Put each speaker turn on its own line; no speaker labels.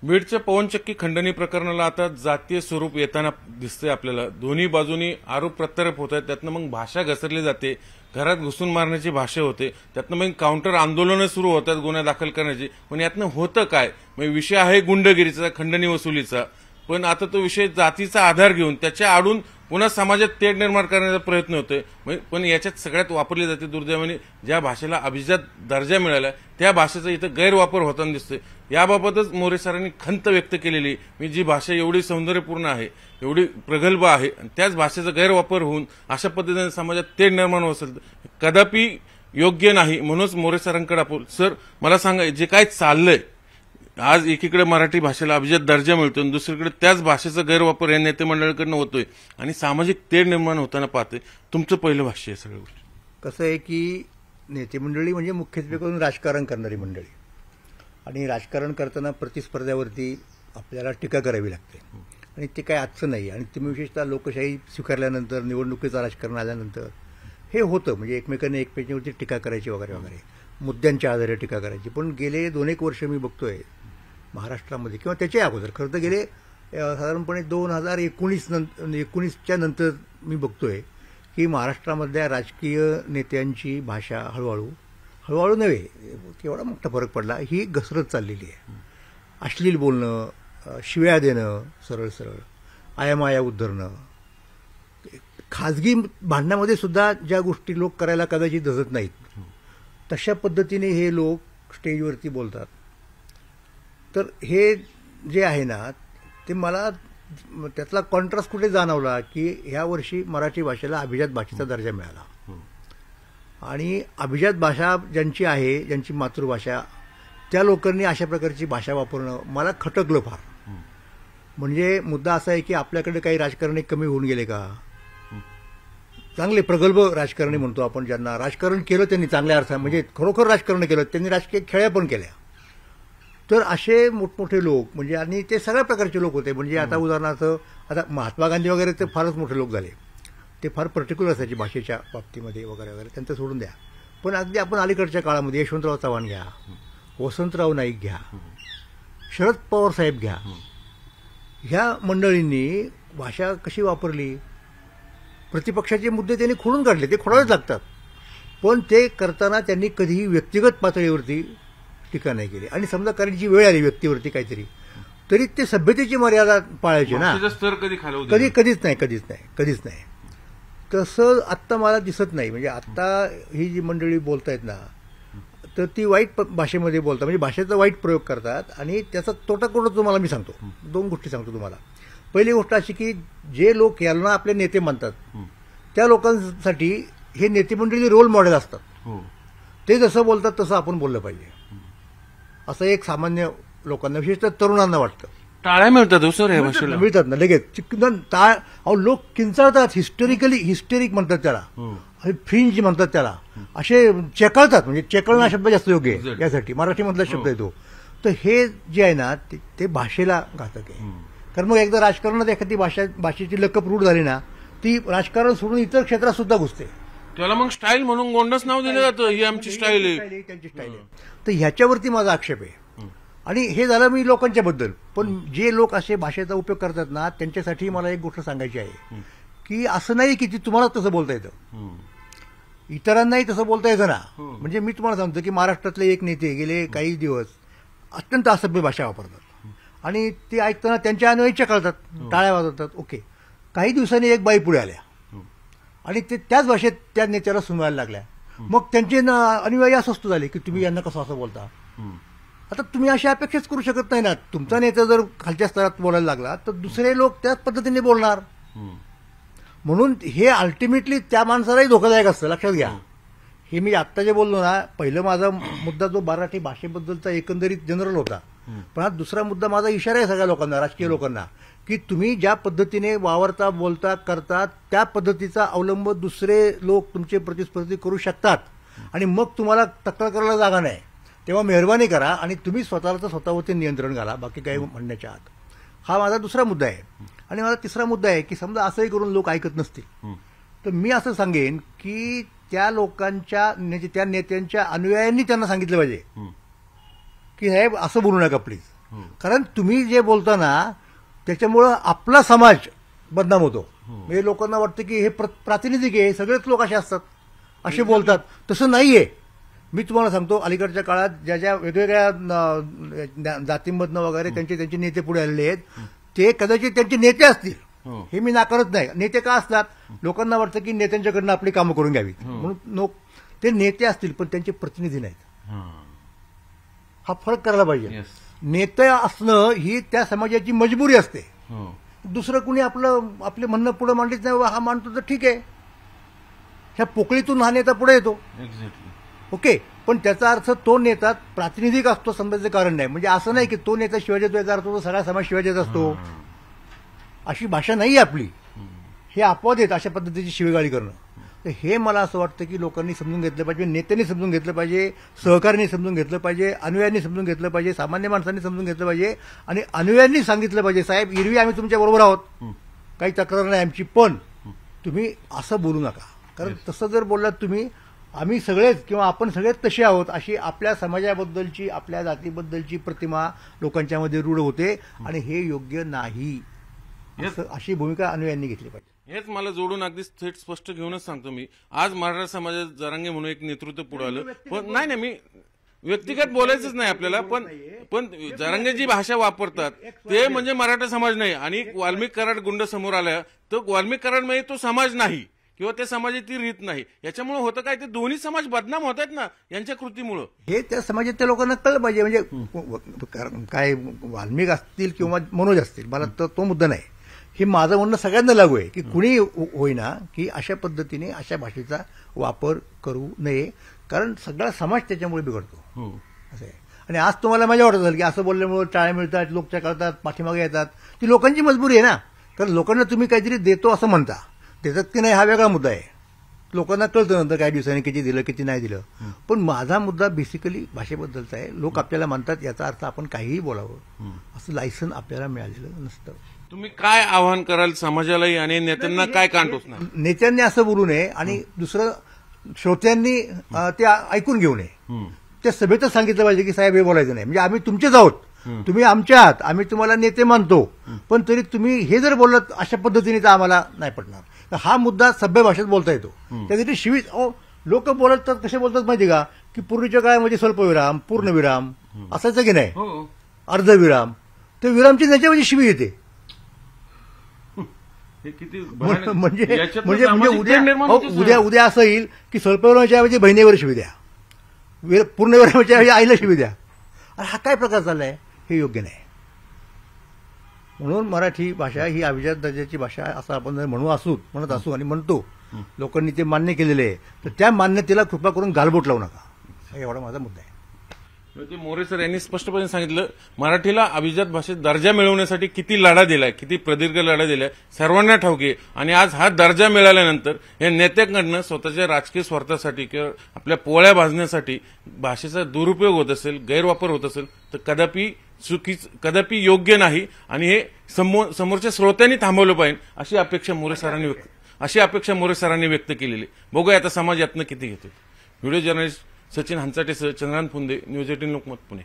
बीडच्या पवनचक्की खंडणी प्रकरणाला आता जातीय स्वरूप येताना दिसतंय आपल्याला. दोन्ही बाजूनी आरोप प्रत्यारोप होत आहेत. त्यातनं मग भाषा घसरली जाते, घरात घुसून मारण्याची भाषा होते, त्यातनं मग काउंटर आंदोलनं सुरू होतात गुन्हा दाखल करण्याची. पण यातनं होतं काय? मग विषय आहे गुंडगिरीचा, खंडणी वसुलीचा. पण आता तो विषय जातीचा आधार घेऊन त्याच्या आडून पुन्हा समाजात तेढ निर्माण करण्याचा प्रयत्न होतोय. पण याच्यात सगळ्यात वापरली जाते दुर्दैवाने ज्या भाषेला अभिजात दर्जा मिळाला त्या भाषेचा इथं गैरवापर होताना दिसतोय. याबाबतच मोरे सरांनी खंत व्यक्त केलेली. मी जी भाषा एवढी सौंदर्यपूर्ण आहे, एवढी प्रगल्भ आहे, त्याच भाषेचा गैरवापर होऊन अशा पद्धतीने समाजात तेढ निर्माण होत असेल कदापि योग्य नाही. म्हणूनच मोरे सरांकडे आपण सर मला सांगा, जे काय चाललंय आज, एकीकडे मराठी भाषेला अभिजात दर्जा मिळतो आणि दुसरीकडे त्याच भाषेचा गैरवापर या नेते मंडळाकडनं होतोय आणि सामाजिक तेढ निर्माण होताना पाहतोय. तुमचं पहिलं भाष्य आहे सगळ्या गोष्टी.
कसं आहे की नेते मंडळी म्हणजे मुख्यत्वे करून राजकारण करणारी मंडळी, आणि राजकारण करताना प्रतिस्पर्ध्यावरती आपल्याला टीका करावी लागते आणि ते काय आजचं नाही. आणि तुम्ही विशेषतः लोकशाही स्वीकारल्यानंतर, निवडणुकीचं राजकारण आल्यानंतर हे होतं, म्हणजे एकमेकांना एकमेकांवरती टीका करायची वगैरे वगैरे, मुद्द्यांच्या आधारे टीका करायची. पण गेले 2-1 वर्ष मी बघतोय महाराष्ट्रामध्ये, किंवा त्याच्या अगोदर खरं तर गेले साधारणपणे 2019च्या नंतर मी बघतोय की महाराष्ट्रामधल्या राजकीय नेत्यांची भाषा हळूहळू नव्हे, केवढा मोठा फरक पडला, ही घसरत चाललेली आहे. अश्लील बोलणं, शिव्या देणं, सरळ सरळ आयामाया उद्धरणं, खाजगी भांडणामध्ये सुद्धा ज्या गोष्टी लोक करायला कदाचित धजत नाहीत तशा पद्धतीने हे लोक स्टेजवरती बोलतात. तर हे जे आहे ना, ते मला त्यातला कॉन्ट्रास्ट कुठे जाणवला की ह्या वर्षी मराठी भाषेला अभिजात भाषेचा दर्जा मिळाला. आणि अभिजात भाषा ज्यांची आहे, ज्यांची मातृभाषा, त्या लोकांनी अशा प्रकारची भाषा वापरणं मला खटकलं फार. म्हणजे मुद्दा असा आहे की आपल्याकडे काही राजकारणी कमी होऊन गेले का? चांगले प्रगल्भ राजकारणी म्हणतो आपण, ज्यांना राजकारण केलं त्यांनी चांगल्या अर्थाने, म्हणजे खरोखर राजकारण केलं त्यांनी, राजकीय खेळ्या पण केल्या. तर असे मोठमोठे लोक, म्हणजे, आणि ते सगळ्या प्रकारचे लोक होते. म्हणजे आता उदाहरणार्थ आता महात्मा गांधी वगैरे ते फारच मोठे लोक झाले, ते फार पर्टिक्युलर असायचे भाषेच्या बाबतीमध्ये वगैरे वगैरे, त्यांचं सोडून द्या. पण अगदी आपण अलीकडच्या काळामध्ये यशवंतराव चव्हाण घ्या, वसंतराव नाईक घ्या, शरद पवार साहेब घ्या, ह्या मंडळींनी भाषा कशी वापरली. प्रतिपक्षाचे मुद्दे त्यांनी खोडून काढले, ते खोडावेच लागतात, पण ते करताना त्यांनी कधीही व्यक्तिगत पातळीवरती टीका नाही केली. आणि समजा करायची वेळ आली व्यक्तीवरती काहीतरी, तरी ते सभ्यतेची मर्यादा पाळायची ना.
स्तर
कधीच नाही. तसं आत्ता मला दिसत नाही. म्हणजे आत्ता ही जी मंडळी बोलतायत ना, तर ती वाईट भाषेमध्ये बोलतात, म्हणजे भाषेचा वाईट प्रयोग करतात. आणि त्याचा तोटा कोणता तुम्हाला मी सांगतो, 2 गोष्टी सांगतो तुम्हाला. पहिली गोष्ट अशी की जे लोक यांना आपले नेते मानतात त्या लोकांसाठी हे नेते मंडळी रोल मॉडेल असतात. ते जसं बोलतात तसं आपण बोललं पाहिजे, असं एक सामान्य लोकांना, विशेषतः तरुणांना वाटतं.
टाळ्या मिळतात सर या भाषेला,
मिळतात ना लगेच. लोक किंचाळतात, हिस्टेरिक म्हणतात त्याला, फ्रिंज म्हणतात त्याला, असे चेकळतात. म्हणजे चेकळणं हा शब्द जास्त योग्य आहे यासाठी, मराठीमधला शब्द आहे तो. तर हे जे आहे ना ते भाषेला घातक आहे. कारण मग एकदा राजकारणात एखादी भाषेची लकप रूढ झाली ना, ती राजकारण सोडून इतर क्षेत्रात सुद्धा घुसते.
त्याला मग स्टाईल म्हणून गोंडस नाव दिलं जातं, ही आमची स्टाईल आहे,
त्यांची स्टाईल आहे. तर ह्याच्यावरती माझा आक्षेप आहे. आणि हे झालं मी लोकांच्या बद्दल. पण जे लोक असे भाषेचा उपयोग करतात ना, त्यांच्यासाठी मला एक गोष्ट सांगायची आहे की असं नाही की तुम्हाला तसं बोलता येतं, इतरांनाही तसं बोलता येतं ना. म्हणजे मी तुम्हाला सांगतो की महाराष्ट्रातले एक नेते गेले काही दिवस अत्यंत असभ्य भाषा वापरतात आणि ते ऐकताना त्यांच्या अनुयायीच्या कळतात, टाळ्या वाजवतात. ओके, काही दिवसांनी एक बाई पुढे आल्या आणि ते त्याच भाषेत त्या नेत्याला सुनवायला लागल्या. मग त्यांचे अनुयायी अस्वस्थ झाले की तुम्ही यांना कसं असं बोलता. आता तुम्ही अशी अपेक्षाच करू शकत नाही ना. तुमचा नेता जर खालच्या स्तरात बोलायला लागला तर दुसरे लोक त्याच पद्धतीने बोलणार. म्हणून हे अल्टिमेटली त्या माणसालाही धोकादायक असतं, लक्षात घ्या. हे मी आत्ता जे बोललो ना, पहिलं माझा मुद्दा जो मराठी भाषेबद्दलचा एकंदरीत जनरल होता, पण हा दुसरा मुद्दा माझा इशारा आहे सगळ्या लोकांना, राजकीय लोकांना, की तुम्ही ज्या पद्धतीने वावरता, बोलता, करता त्या पद्धतीचा अवलंब दुसरे लोक तुमचे प्रतिस्पर्धी करू शकतात. आणि मग तुम्हाला तक्रार करायला जागा नाही, तेव्हा मेहरबानी करा आणि तुम्ही स्वतःवरती नियंत्रण घाला, बाकी काही म्हणण्याच्या आत. हा माझा दुसरा मुद्दा आहे. आणि माझा तिसरा मुद्दा आहे की समजा असंही करून लोक ऐकत नसतील तर मी असं सांगेन की त्या लोकांच्या, त्या नेत्यांच्या अनुयायांनी त्यांना सांगितलं पाहिजे की साहेब असं बोलू नका प्लीज. कारण तुम्ही जे बोलता ना त्याच्यामुळं आपला समाज बदनाम होतो. म्हणजे लोकांना वाटतं की हे प्रातिनिधिक आहे, सगळेच लोक असे असतात, असे बोलतात. तसं नाहीये. मी तुम्हाला सांगतो, अलीकडच्या काळात ज्या ज्या वेगवेगळ्या जातींमधनं वगैरे त्यांचे नेते पुढे आलेले आहेत, ते कदाचित त्यांचे नेते असतील, हे मी नाकारत नाही. नेते का असतात? लोकांना वाटतं की नेत्यांच्याकडनं आपली कामं करून घ्यावीत म्हणून ते नेते असतील, पण त्यांचे प्रतिनिधी नाहीत. हा फरक करायला पाहिजे. नेते असणं ही त्या समाजाची मजबुरी असते. दुसरं कुणी आपले म्हणणं पुढे मांडत नाही, हा मांडतो तर ठीक आहे. ह्या पोकळीतून हा नेता पुढे येतो, ओके, पण त्याचा अर्थ तो नेता प्रातिनिधिक असतो समजायचं कारण नाही. म्हणजे असं नाही की तो नेता शिवाय देतो याचा अर्थ तो सगळा समाज शिवाय देत असतो. अशी भाषा नाही आपली. हे अपवाद आहेत अशा पद्धतीची शिवीगाळी करणं. तर हे मला असं वाटतं की लोकांनी समजून घेतलं पाहिजे, नेत्यांनी समजून घेतलं पाहिजे, सहकार्यांनी समजून घेतलं पाहिजे, अनुयायांनी समजून घेतलं पाहिजे, सामान्य माणसांनी समजून घेतलं पाहिजे. आणि अनुयायांनी सांगितलं पाहिजे, साहेब एरवी आम्ही तुमच्या बरोबर आहोत, काही तक्रार नाही आमची, पण तुम्ही असं बोलू नका. कारण तसं जर बोललात तुम्ही, आम्ही सगळेच किंवा आपण सगळेच तसे आहोत अशी आपल्या समाजाबद्दलची, आपल्या जातीबद्दलची प्रतिमा लोकांच्यामध्ये रूढ होते, आणि हे योग्य नाही. अशी भूमिका अनुयायांनी घेतली पाहिजे.
हेच मला जोडून अगदी थेट स्पष्ट घेऊनच सांगतो मी. आज मराठा समाजात जरांगे म्हणून एक नेतृत्व पुढे आलं, पण नाही मी व्यक्तिगत बोलायचंच नाही आपल्याला, पण जरांगे जी भाषा वापरतात ते म्हणजे मराठा समाज नाही. आणि वाल्मिक कराड गुंड समोर आला तर वाल्मिक कराड म्हणजे तो समाज नाही किंवा त्या समाजाची रीत नाही. याच्यामुळे होतं काय, ते दोन्ही समाज बदनाम होत आहेत ना यांच्या कृतीमुळं.
हे त्या समाजातल्या लोकांना कळलं पाहिजे. म्हणजे काय वाल्मिक असतील किंवा मनोज असतील, मला तर तो मुद्दा नाही. हे माझं म्हणणं सगळ्यांना लागू आहे की कुणी होईना की अशा पद्धतीने अशा भाषेचा वापर करू नये, कारण सगळा समाज त्याच्यामुळे बिघडतो. असं आहे. आणि आज तुम्हाला मजा वाटत असेल की असं बोलल्यामुळे टाळ्या मिळतात, लोक करतात, पाठीमागे येतात. ती लोकांची मजबुरी आहे ना. कारण लोकांना तुम्ही काहीतरी देतो असं म्हणता, देतात की नाही हा वेगळा मुद्दा आहे. लोकांना कळतं नंतर काही दिवसांनी किती दिलं किती नाही दिलं. पण माझा मुद्दा बेसिकली भाषेबद्दलचा आहे. लोक आपल्याला म्हणतात याचा अर्थ आपण काहीही बोलावं, असं लायसन आपल्याला मिळालेलं नसतं.
तुम्ही काय आवाहन कराल समाजालाही आणि नेत्यांना काय कान टोचणार?
नेत्यांनी असं बोलू नये, आणि दुसरं श्रोत्यांनी ते ऐकून घेऊ नये. त्या सभेतच सांगितलं पाहिजे की साहेब हे बोलायचं नाही. म्हणजे आम्ही तुमचेच आहोत, तुम्ही आमच्या आहात, आम्ही तुम्हाला नेते मानतो, पण तरी तुम्ही हे जर बोललात अशा पद्धतीने तर आम्हाला नाही पटणार. तर हा मुद्दा सभ्य भाषेत बोलता येतो. त्यासाठी शिवी लोक बोलतात कसे बोलतात माहिती का, की पूर्वीच्या काळामध्ये स्वल्पविराम, पूर्णविराम असायचं की नाही, अर्धविराम, ते विरामची त्याच्यामध्ये शिवी येते. म्हणजे उद्या असं येईल की स्वल्पविरामाच्या ऐवजी बहिणीवर शिवी द्या, पूर्णविरामाच्या ऐवजी आईला शिवी द्या. हा काय प्रकार चाललाय, हे योग्य नाही. म्हणून मराठी भाषा ही अभिजात दर्जाची भाषा असं आपण जर म्हणत असू आणि म्हणतो, लोकांनी ते मान्य केलेले आहे, तर त्या मान्यतेला कृपा करून गालबोट लावू नका. हा एवढा माझा मुद्दा आहे.
मोरे सर यांनी स्पष्टपणे सांगितलं, मराठीला अभिजात भाषेत दर्जा मिळवण्यासाठी किती लढा दिलाय, किती प्रदीर्घ लढा दिलाय सर्वांना ठाऊक आहे. आणि आज हा दर्जा मिळाल्यानंतर या नेत्यांकडनं स्वतःच्या राजकीय स्वार्थासाठी किंवा आपल्या पोळ्या भाजण्यासाठी भाषेचा दुरुपयोग होत असेल, गैरवापर होत असेल तर कदापि योग्य नाही. आणि हे समोरच्या श्रोत्यांनी थांबवलं पाहिजे अशी अपेक्षा मोरे सरांनी व्यक्त केलेली. बघूया आता समाज यातनं किती घेतो. व्हिडिओ जर्नलिस्ट सचिन हंचाटेसह चंद्रकांत फुंदे, न्यूज 18 लोकमत, पुणे.